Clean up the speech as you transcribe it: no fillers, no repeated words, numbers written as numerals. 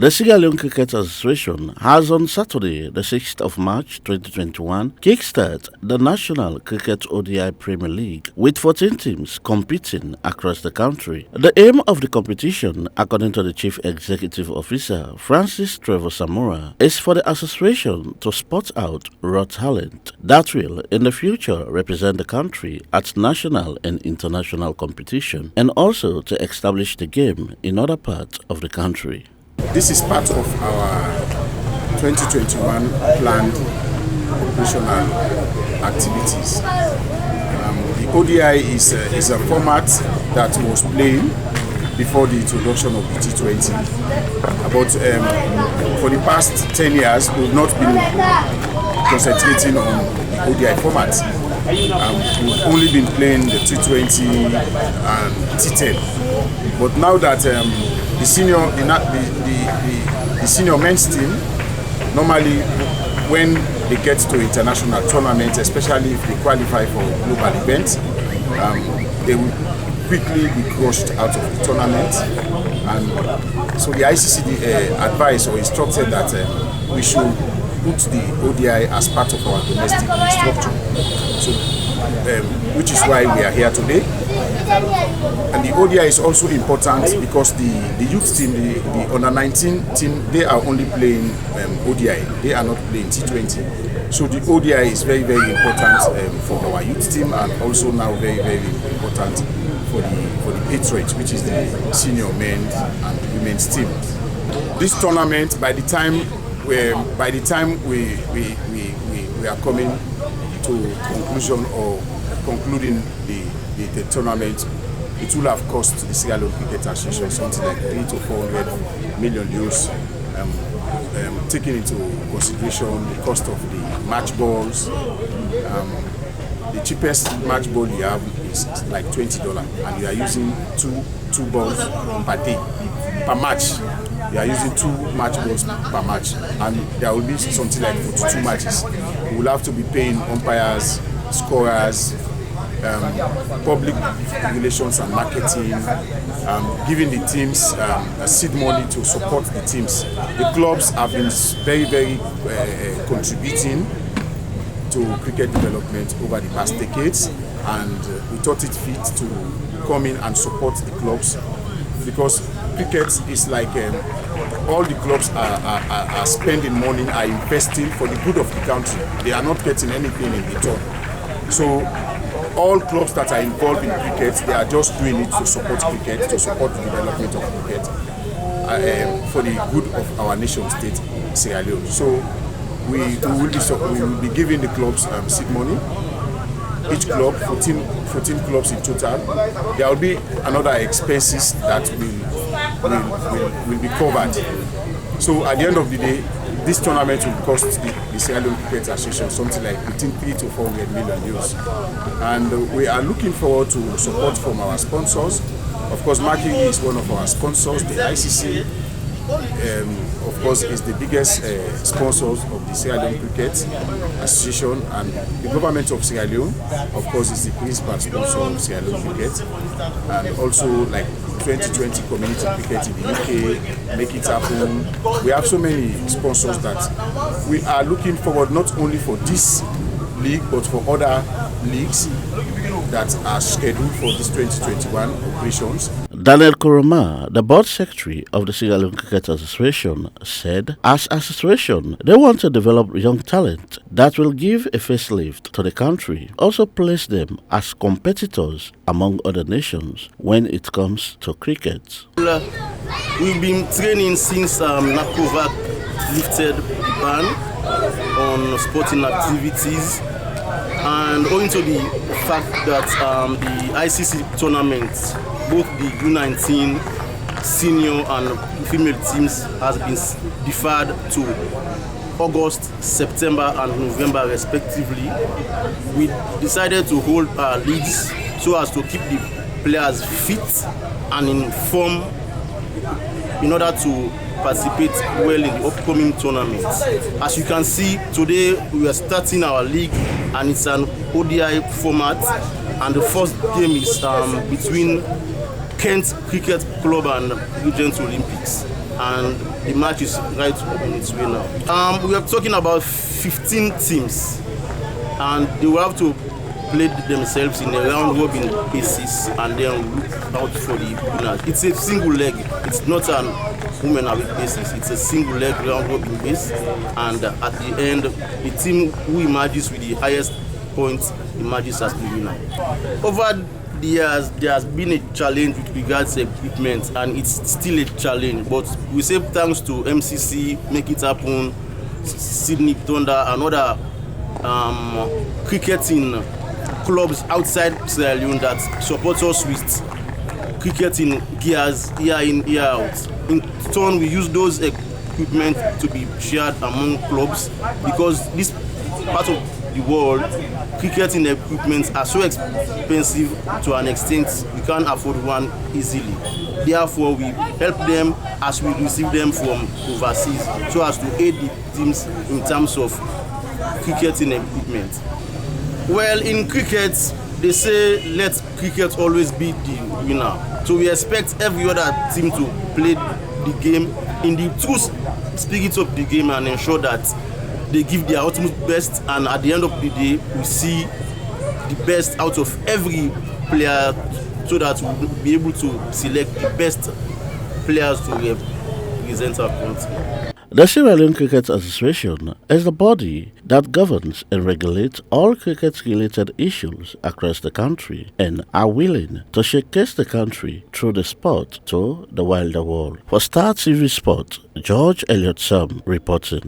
The Sierra Leone Cricket Association has on Saturday, the 6th of March 2021, kickstart the National Cricket ODI Premier League with 14 teams competing across the country. The aim of the competition, according to the Chief Executive Officer, Francis Trevor Samura, is for the association to spot out raw talent that will, in the future, represent the country at national and international competition, and also to establish the game in other parts of the country. This is part of our 2021 planned operational activities. The ODI is a format that was playing before the introduction of the T20. But for the past 10 years, we've not been concentrating on the ODI format. We've only been playing the T20 and T10. But now that the senior men's team, normally when they get to international tournaments, especially if they qualify for global events, they will quickly be crushed out of the tournament. And so the ICC advised or instructed that we should put the ODI as part of our domestic structure. So, which is why we are here today. And the ODI is also important because the youth team, the under-19 team, they are only playing ODI. They are not playing T20. So the ODI is very, very important for our youth team, and also now very, very important for the Patriots, which is the senior men and women's team. This tournament, by the time we are coming to conclusion or concluding the tournament, it will have cost the Sierra Leone Cricket Association something like 300 to 400 million euros, taking into consideration the cost of the match balls. The cheapest match ball you have is like $20, and you are using two balls per day, per match. You are using 2 match balls per match, and there will be something like 42 matches. You will have to be paying umpires, scorers, public relations and marketing, giving the teams seed money to support the teams. The clubs have been very, very contributing to cricket development over the past decades, and we thought it fit to come in and support the clubs, because cricket is like all the clubs are spending money, are investing for the good of the country. They are not getting anything in return. So all clubs that are involved in cricket, they are just doing it to support cricket, to support the development of cricket, for the good of our nation state, Sierra Leone. So we will be giving the clubs seed money. Each club, 14 clubs in total. There will be another expenses that will be covered. So at the end of the day, this tournament will cost the Sierra Leone Cricket Association something like between 300 to 400 million euros. And we are looking forward to support from our sponsors. Of course, Marking is one of our sponsors. The ICC, of course, is the biggest sponsors of the Sierra Leone Cricket Association, and the government of Sierra Leone, of course, is the principal sponsor of Sierra Leone Cricket, and also like 2020 community cricket in the UK, Make It Happen. We have so many sponsors that we are looking forward not only for this league but for other leagues that are scheduled for this 2021 operations. Daniel Koroma, the board secretary of the Sierra Leone Cricket Association, said, as association, they want to develop young talent that will give a facelift to the country, also place them as competitors among other nations when it comes to cricket. We've been training since NACOVAC lifted the ban on sporting activities, and owing to the fact that the ICC tournament, both the U19 senior and female teams, has been deferred to August, September and November respectively, we decided to hold our leagues so as to keep the players fit and informed in order to participate well in the upcoming tournaments. As you can see, today we are starting our league, and it's an ODI format, and the first game is between Kent Cricket Club and Regent Olympics. and the match is right on its way now. We are talking about 15 teams, and they will have to play themselves in a round-robin basis and then look out for the winners. It's a single leg. It's not an women away basis. It's a single leg round-robin base, and at the end, the team who emerges with the highest points emerges as the winner. Over the years, there has been a challenge with regards to equipment, and it's still a challenge. But we say thanks to MCC, Make It Happen, Sydney Thunder, and other cricketing clubs outside Sierra Leone that support us with cricketing gears year in, year out. In turn, we use those equipment to be shared among clubs, because this part of the world, cricketing equipment are so expensive to an extent we can't afford one easily. Therefore, we help them as we receive them from overseas, so as to aid the teams in terms of cricketing equipment. Well, in cricket, they say let cricket always be the winner. So we expect every other team to play the game in the true spirit of the game and ensure that they give their utmost best, and at the end of the day, we see the best out of every player, so that we'll be able to select the best players to represent our country. The Sierra Leone Cricket Association is the body that governs and regulates all cricket-related issues across the country and are willing to showcase the country through the sport to the wider world. For Star TV Sport, George Elliott Sam reporting.